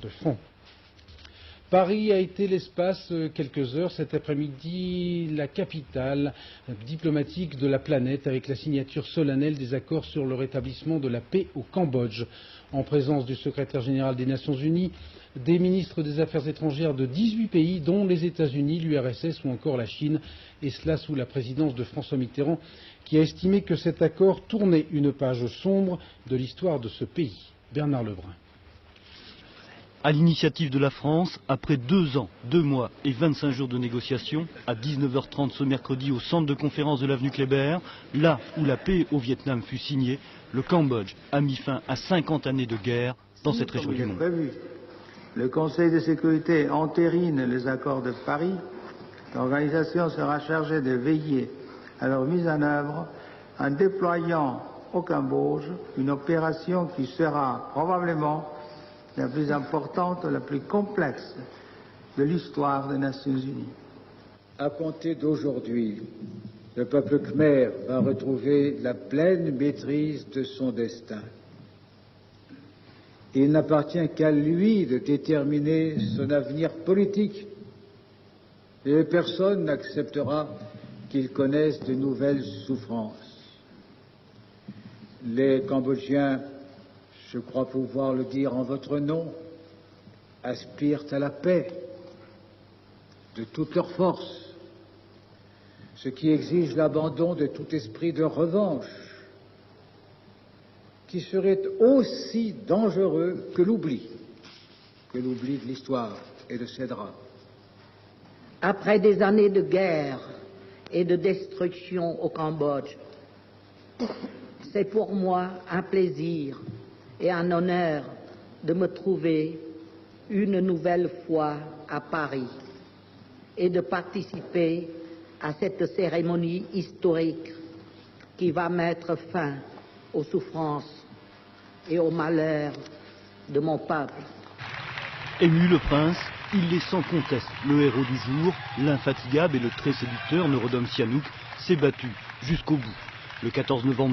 de francs. Paris a été l'espace quelques heures cet après-midi, la capitale diplomatique de la planète avec la signature solennelle des accords sur le rétablissement de la paix au Cambodge, en présence du secrétaire général des Nations Unies, des ministres des Affaires étrangères de 18 pays, dont les États-Unis, l'URSS ou encore la Chine, et cela sous la présidence de François Mitterrand, qui a estimé que cet accord tournait une page sombre de l'histoire de ce pays. Bernard Lebrun. À l'initiative de la France, après 2 ans, 2 mois et 25 jours de négociations, à 19h30 ce mercredi au centre de conférence de l'avenue Kléber, là où la paix au Vietnam fut signée, le Cambodge a mis fin à 50 années de guerre dans cette région du monde. Prévu. Le Conseil de sécurité entérine les accords de Paris. L'organisation sera chargée de veiller à leur mise en œuvre en déployant au Cambodge une opération qui sera probablement la plus importante, la plus complexe de l'histoire des Nations Unies. À compter d'aujourd'hui, le peuple khmer va retrouver la pleine maîtrise de son destin. Il n'appartient qu'à lui de déterminer son avenir politique et personne n'acceptera qu'il connaisse de nouvelles souffrances. Les Cambodgiens, je crois pouvoir le dire en votre nom, aspirent à la paix de toute leur force, ce qui exige l'abandon de tout esprit de revanche, qui serait aussi dangereux que l'oubli de l'histoire et de ses drames. Après des années de guerre et de destruction au Cambodge, c'est pour moi un plaisir et un honneur de me trouver une nouvelle fois à Paris et de participer à cette cérémonie historique qui va mettre fin aux souffrances et aux malheurs de mon peuple. Ému le prince, il est sans conteste le héros du jour, l'infatigable et le très séducteur Norodom Sihanouk s'est battu jusqu'au bout. Le 14 novembre